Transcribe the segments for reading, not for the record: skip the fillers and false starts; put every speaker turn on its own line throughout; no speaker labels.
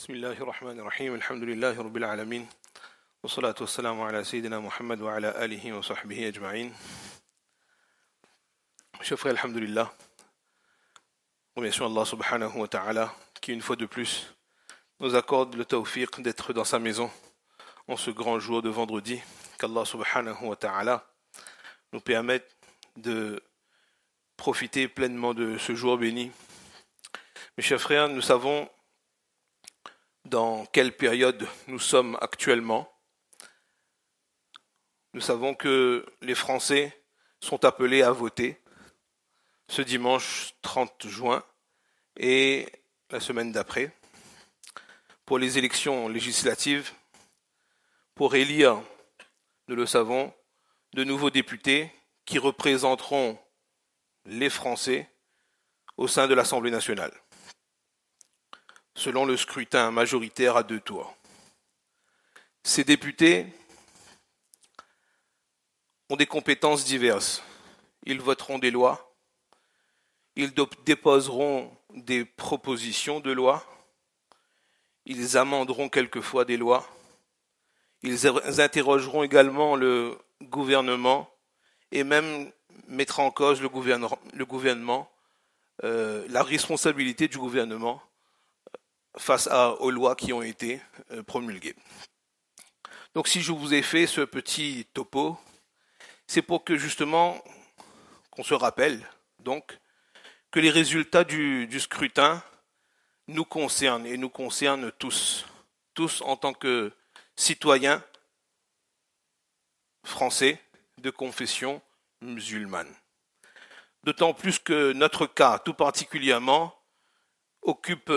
بسم الله الرحمن الرحيم الحمد لله رب العالمين والصلاة والسلام على سيدنا محمد وعلى آله وصحبه أجمعين. Chers frères, alhamdulillah, remercions Allah subhanahu wa ta'ala qui une fois de plus nous accorde le tawfiq d'être dans sa maison en ce grand jour de vendredi, qu'Allah subhanahu wa ta'ala nous permette de profiter pleinement de ce jour béni. Mes chers frères, nous savons dans quelle période nous sommes actuellement. Nous savons que les Français sont appelés à voter ce dimanche 30 juin et la semaine d'après pour les élections législatives, pour élire, nous le savons, de nouveaux députés qui représenteront les Français au sein de l'Assemblée nationale, selon le scrutin majoritaire à 2 tours. Ces députés ont des compétences diverses. Ils voteront des lois, ils déposeront des propositions de loi, ils amenderont quelquefois des lois, ils interrogeront également le gouvernement et même mettront en cause le gouvernement, la responsabilité du gouvernement face aux lois qui ont été promulguées. Donc si je vous ai fait ce petit topo, c'est pour que justement qu'on se rappelle donc que les résultats du scrutin nous concernent et nous concernent tous en tant que citoyens français de confession musulmane. D'autant plus que notre cas, tout particulièrement, occupe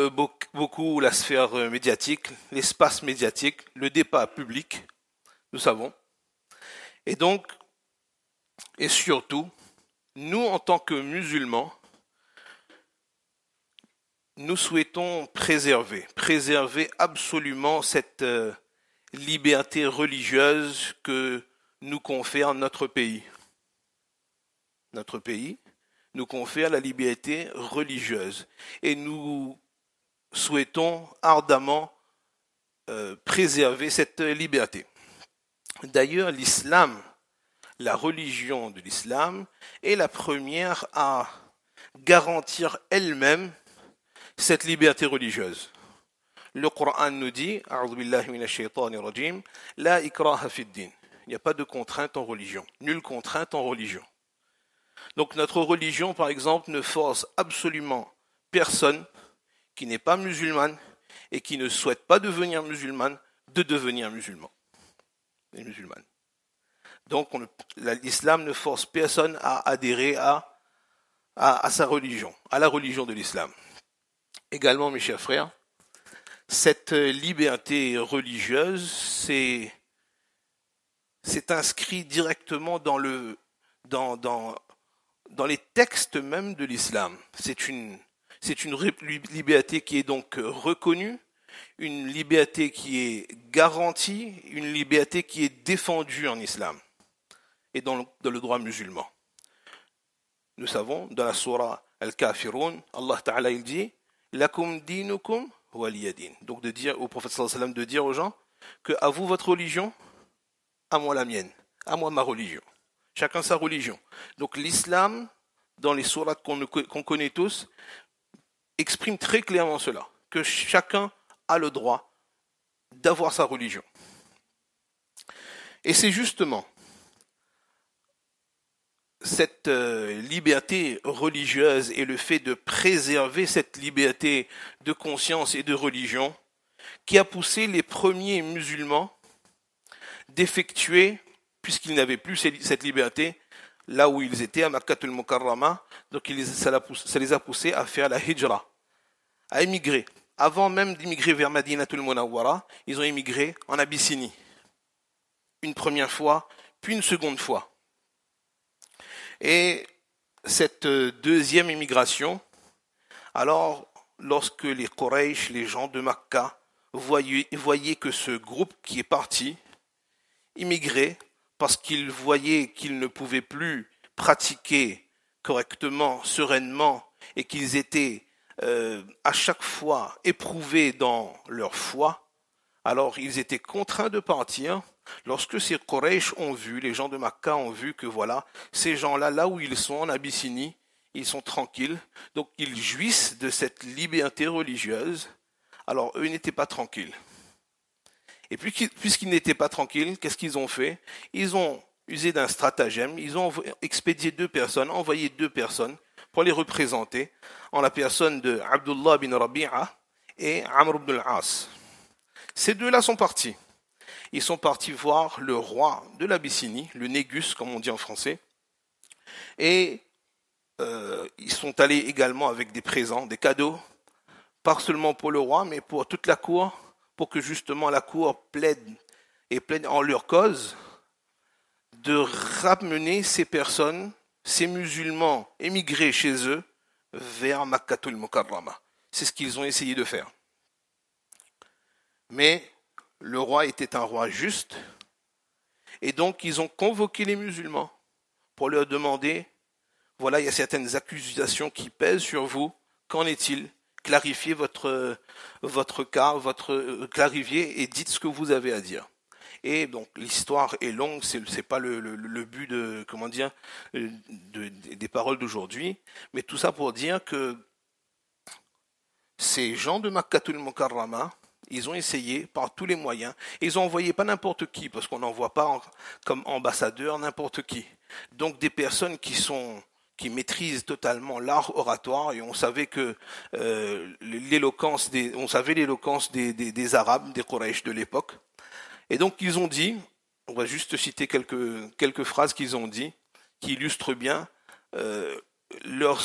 beaucoup la sphère médiatique, l'espace médiatique, le débat public, nous savons. Et donc, et surtout, nous en tant que musulmans, nous souhaitons préserver absolument cette liberté religieuse que nous confère notre pays. Notre pays nous confère la liberté religieuse et nous souhaitons ardemment préserver cette liberté. D'ailleurs, l'islam, la religion de l'islam, est la première à garantir elle-même cette liberté religieuse. Le Coran nous dit, A'udhu billahi minash shaitanir rajim, la ikraha fid din. Il n'y a pas de contrainte en religion, nulle contrainte en religion. Donc notre religion, par exemple, ne force absolument personne qui n'est pas musulmane et qui ne souhaite pas devenir musulmane de devenir musulman et musulmane. Donc l'islam ne force personne à adhérer à sa religion, à la religion de l'islam. Également, mes chers frères, cette liberté religieuse, c'est inscrit directement dans les textes même de l'islam. C'est une liberté qui est donc reconnue, une liberté qui est garantie, une liberté qui est défendue en islam et dans le droit musulman. Nous savons, dans la sourate Al-Kafirun, Allah Ta'ala il dit « Lakum dinukum waliyadin » donc de dire au prophète sallallahu alayhi wa sallam, de dire aux gens que à vous votre religion, à moi la mienne, à moi ma religion. Chacun sa religion. Donc l'islam, dans les sourates qu'on connaît tous, exprime très clairement cela, que chacun a le droit d'avoir sa religion. Et c'est justement cette liberté religieuse et le fait de préserver cette liberté de conscience et de religion qui a poussé les premiers musulmans d'effectuer, puisqu'ils n'avaient plus cette liberté, là où ils étaient, à Makkatul Mukarrama, donc ça les a poussés à faire la hijra, à émigrer. Avant même d'immigrer vers Madinatul Munawwara, ils ont émigré en Abyssinie. Une première fois, puis une seconde fois. Et cette deuxième immigration, alors, lorsque les Quraysh, les gens de Makka, voyaient que ce groupe qui est parti, immigrait, parce qu'ils voyaient qu'ils ne pouvaient plus pratiquer correctement, sereinement, et qu'ils étaient à chaque fois éprouvés dans leur foi, alors ils étaient contraints de partir. Lorsque ces Quraysh ont vu, les gens de Makka ont vu que voilà, ces gens-là, là où ils sont en Abyssinie, ils sont tranquilles, donc ils jouissent de cette liberté religieuse, alors eux n'étaient pas tranquilles. Et puis, puisqu'ils n'étaient pas tranquilles, qu'est-ce qu'ils ont fait? Ils ont usé d'un stratagème, ils ont expédié envoyé deux personnes pour les représenter, en la personne de Abdullah bin Rabi'a et Amr ibn al-As. Ces deux-là sont partis. Ils sont partis voir le roi de l'Abyssinie, le Négus, comme on dit en français, et ils sont allés également avec des présents, des cadeaux, pas seulement pour le roi, mais pour toute la cour, pour que justement la cour plaide en leur cause, de ramener ces personnes, ces musulmans émigrés chez eux, vers Makkatul Mukarrama. C'est ce qu'ils ont essayé de faire. Mais le roi était un roi juste, et donc ils ont convoqué les musulmans pour leur demander, voilà, il y a certaines accusations qui pèsent sur vous, qu'en est-il? Clarifiez votre cas, clarifiez et dites ce que vous avez à dire. Et donc l'histoire est longue, c'est pas le but de comment dire des paroles d'aujourd'hui, mais tout ça pour dire que ces gens de Makkatul Mukarrama, ils ont essayé par tous les moyens, et ils ont envoyé pas n'importe qui, parce qu'on n'envoie pas comme ambassadeur n'importe qui. Donc des personnes qui maîtrisent totalement l'art oratoire, et on savait que l'éloquence des Arabes, des Quraysh de l'époque. Et donc ils ont dit, on va juste citer quelques phrases qu'ils ont dit, qui illustrent bien leur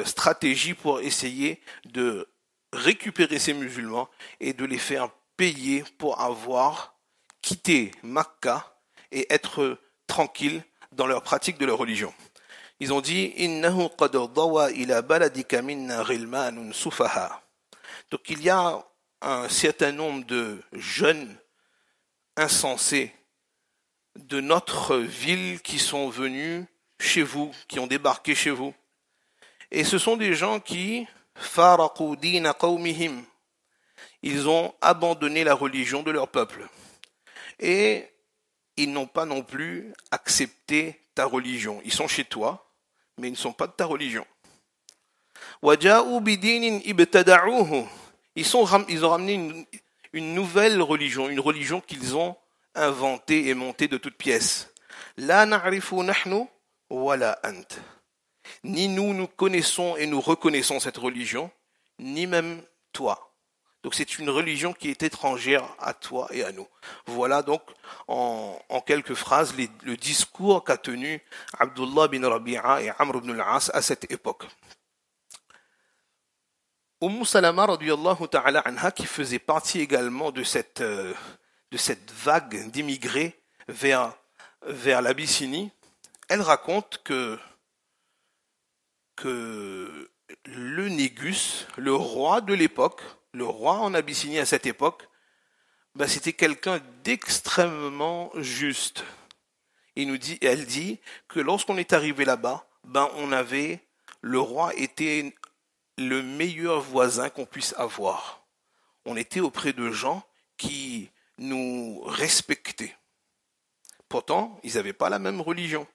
stratégie pour essayer de récupérer ces musulmans et de les faire payer pour avoir quitté Makka et être tranquilles dans leur pratique de leur religion. Ils ont dit innahu qad dawa ila baladika minna ghilmanun sufaha. Donc il y a un certain nombre de jeunes insensés de notre ville qui sont venus chez vous, qui ont débarqué chez vous. Et ce sont des gens qui faraqu dina qawmihim. Ils ont abandonné la religion de leur peuple. Et ils n'ont pas non plus accepté ta religion. Ils sont chez toi, mais ils ne sont pas de ta religion. Waja'u bidinin ibtada'uhu. Ils ont ramené une nouvelle religion, une religion qu'ils ont inventée et montée de toutes pièces. La na'rifu nahnu wala ant. Ni nous connaissons et nous reconnaissons cette religion, ni même toi. Donc c'est une religion qui est étrangère à toi et à nous. Voilà donc en quelques phrases le discours qu'a tenu Abdullah bin Rabi'a et Amr ibn al-As à cette époque. Salama radiyallahu ta'ala anha, qui faisait partie également de cette vague d'immigrés vers l'Abyssinie, elle raconte que le Négus, le roi de l'époque, le roi en Abyssinie à cette époque, c'était quelqu'un d'extrêmement juste. Elle dit que lorsqu'on est arrivé là-bas, le roi était le meilleur voisin qu'on puisse avoir. On était auprès de gens qui nous respectaient. Pourtant, ils n'avaient pas la même religion.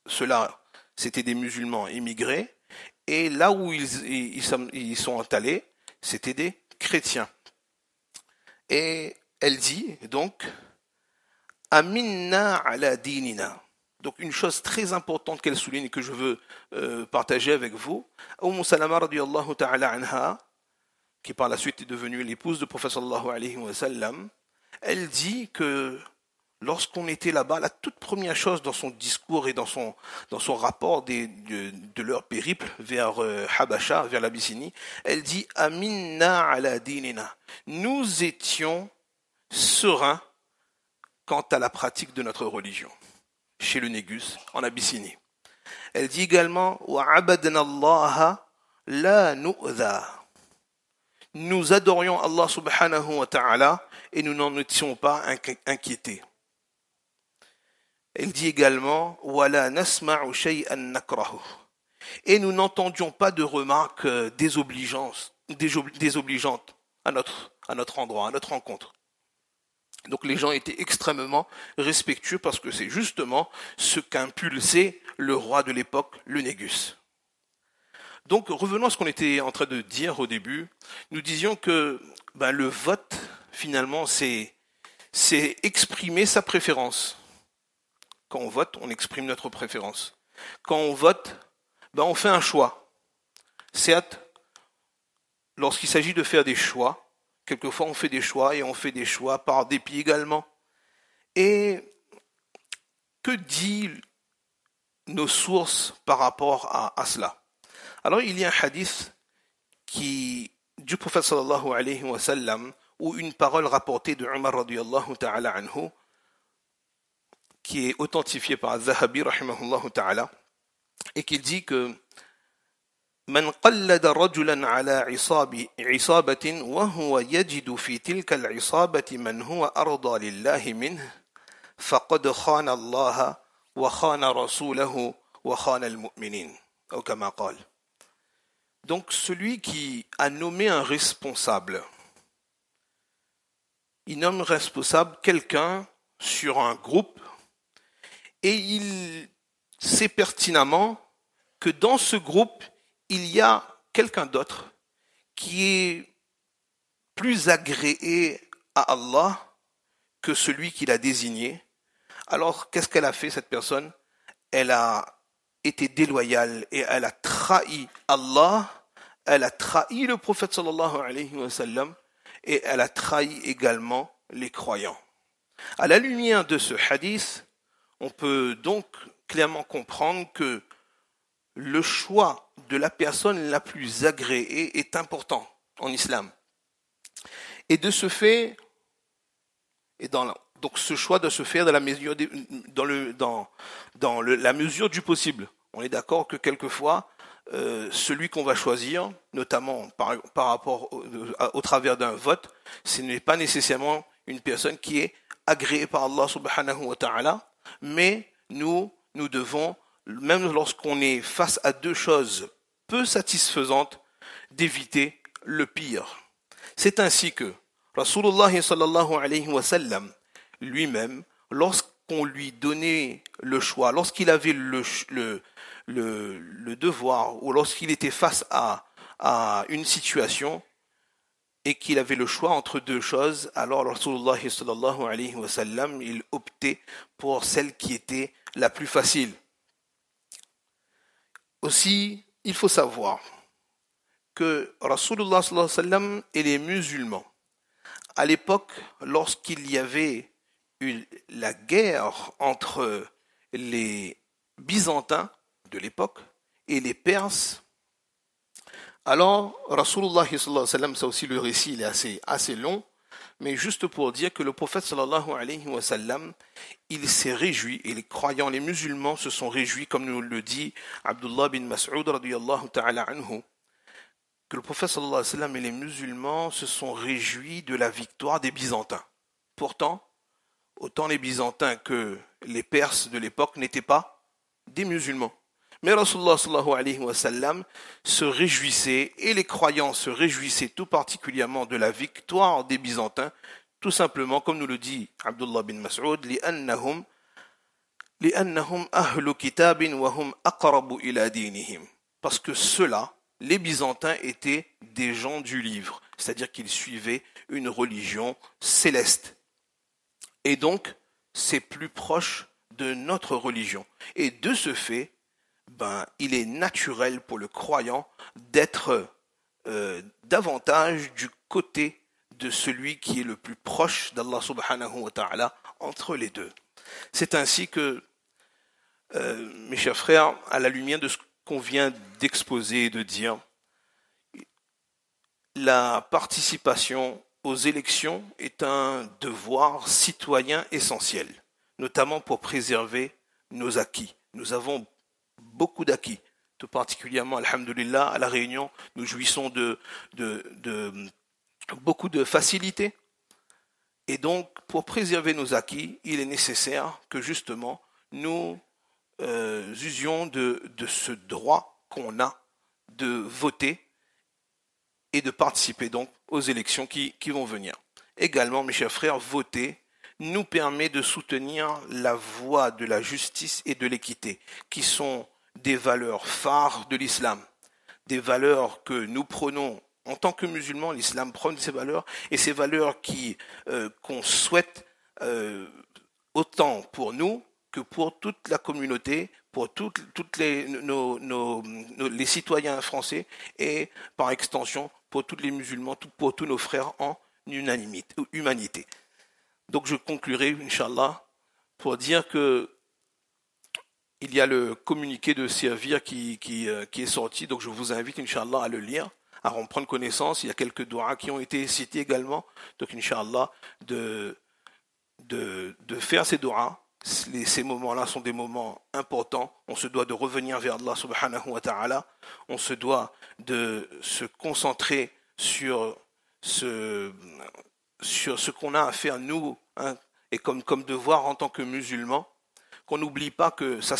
Ceux-là, c'était des musulmans immigrés, et là où ils sont allés, c'était des chrétiens. Et elle dit donc, Aminna ala dinina. Donc une chose très importante qu'elle souligne et que je veux partager avec vous, Salama radiyallahu ta'ala anha, qui par la suite est devenue l'épouse du prophète sallallahu alayhi wa sallam, elle dit que lorsqu'on était là-bas, la toute première chose dans son discours et dans son rapport de leur périple vers Habasha, vers l'Abyssinie, elle dit Aminna ala dinina. Nous étions sereins quant à la pratique de notre religion, chez le Négus, en Abyssinie. Elle dit également Wa abadna Allah la nu'dha. Nous adorions Allah subhanahu wa ta'ala et nous n'en étions pas inquiétés. Elle dit également Wala nasma'u shay'an nakrahu. et nous n'entendions pas de remarques désobligeantes à notre endroit, à notre rencontre. Donc les gens étaient extrêmement respectueux parce que c'est justement ce qu'impulsait le roi de l'époque, le Négus. Donc revenons à ce qu'on était en train de dire au début. Nous disions que le vote, finalement, c'est exprimer sa préférence. Quand on vote, on exprime notre préférence. Quand on vote, on fait un choix. Certes, lorsqu'il s'agit de faire des choix, quelquefois on fait des choix et on fait des choix par dépit également. Et que disent nos sources par rapport à cela? Alors il y a un hadith du prophète sallallahu alayhi wa sallam, ou une parole rapportée de Umar radiyallahu ta'ala anhu, qui est authentifiée par Zahabi rahimahullahu ta'ala, et qui dit que من قلد رجلا على عصابة وهو يجد في تلك العصابة من هو أرضى لله منه فقد خان الله وخان رسوله وخان المؤمنين أو كما قال. Donc celui qui a nommé un responsable, il nomme responsable quelqu'un sur un groupe et il sait pertinemment que dans ce groupe il y a quelqu'un d'autre qui est plus agréé à Allah que celui qu'il a désigné. Alors, qu'est-ce qu'elle a fait, cette personne? Elle a été déloyale et elle a trahi Allah, elle a trahi le prophète sallallahu alayhi wa sallam et elle a trahi également les croyants. À la lumière de ce hadith, on peut donc clairement comprendre que le choix de la personne la plus agréée est important en islam. Et de ce fait, donc ce choix doit se faire dans la mesure la mesure du possible. On est d'accord que quelquefois, celui qu'on va choisir, notamment par rapport au travers d'un vote, ce n'est pas nécessairement une personne qui est agréée par Allah subhanahu wa ta'ala, mais nous devons, même lorsqu'on est face à deux choses peu satisfaisantes, d'éviter le pire. C'est ainsi que Rasulullah sallallahu alayhi wa sallam lui-même, lorsqu'on lui donnait le choix, lorsqu'il avait le devoir ou lorsqu'il était face à une situation et qu'il avait le choix entre deux choses, alors Rasulullah sallallahu alayhi wa sallam, il optait pour celle qui était la plus facile. Aussi, il faut savoir que Rasulullah sallallahu alayhi wa sallam et les musulmans, à l'époque, lorsqu'il y avait eu la guerre entre les Byzantins de l'époque et les Perses, alors Rasulullah sallallahu alayhi wa sallam, ça aussi le récit il est assez long, mais juste pour dire que le prophète sallallahu alayhi wa sallam, il s'est réjoui, et les croyants, les musulmans se sont réjouis, comme nous le dit Abdullah bin Mas'ud radiyallahu ta'ala anhu, que le prophète sallallahu alayhi wa sallam et les musulmans se sont réjouis de la victoire des Byzantins. Pourtant, autant les Byzantins que les Perses de l'époque n'étaient pas des musulmans. Mais Rasulullah sallallahu alayhi wa sallam se réjouissait, et les croyants se réjouissaient tout particulièrement de la victoire des Byzantins, tout simplement, comme nous le dit Abdullah bin Mas'ud, لأنهم أهل كتاب وهم أقرب إلى دينهم. Parce que ceux-là, les Byzantins, étaient des gens du livre, c'est-à-dire qu'ils suivaient une religion céleste. Et donc, c'est plus proche de notre religion. Et de ce fait, il est naturel pour le croyant d'être davantage du côté de celui qui est le plus proche d'Allah subhanahu wa ta'ala entre les deux. C'est ainsi que, mes chers frères, à la lumière de ce qu'on vient d'exposer et de dire, la participation aux élections est un devoir citoyen essentiel, notamment pour préserver nos acquis. Nous avons beaucoup d'acquis, tout particulièrement, alhamdulillah, à La Réunion, nous jouissons de beaucoup de facilités. Et donc, pour préserver nos acquis, il est nécessaire que justement nous usions de ce droit qu'on a de voter et de participer donc aux élections qui vont venir. Également, mes chers frères, voter nous permet de soutenir la voie de la justice et de l'équité, qui sont des valeurs phares de l'islam, des valeurs que nous prenons en tant que musulmans. L'islam prône ces valeurs, et ces valeurs qu'on souhaite autant pour nous que pour toute la communauté, pour toutes les citoyens français, et par extension pour tous les musulmans, pour tous nos frères en humanité. Donc je conclurai, Inch'Allah, pour dire que il y a le communiqué de servir qui est sorti, donc je vous invite, Inch'Allah, à le lire, à en prendre connaissance. Il y a quelques doigts qui ont été cités également, donc Inch'Allah, de faire ces doigts. Ces moments-là sont des moments importants. On se doit de revenir vers Allah subhanahu wa ta'ala. On se doit de se concentrer sur ce qu'on a à faire nous, hein, et comme devoir en tant que musulmans, qu'on n'oublie pas que ce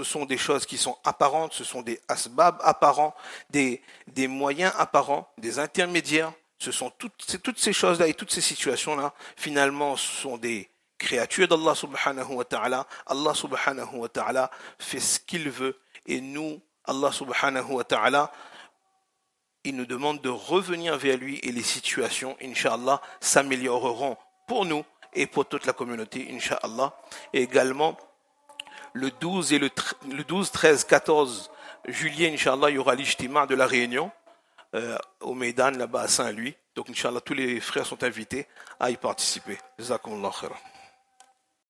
sont des choses qui sont apparentes, ce sont des asbab apparents, des moyens apparents, des intermédiaires. Ce sont toutes ces choses-là et toutes ces situations-là, finalement, sont des créatures d'Allah subhanahu wa ta'ala. Allah subhanahu wa ta'ala fait ce qu'il veut, et nous, Allah subhanahu wa ta'ala, il nous demande de revenir vers lui, et les situations, Inch'Allah, s'amélioreront pour nous et pour toute la communauté, Inch'Allah. Et également, le 12, 13, 14 juillet, Inch'Allah, il y aura l'ijtima de la Réunion, au Meydan, là-bas à Saint-Louis. Donc, Inch'Allah, tous les frères sont invités à y participer. Jazakumullah khairan.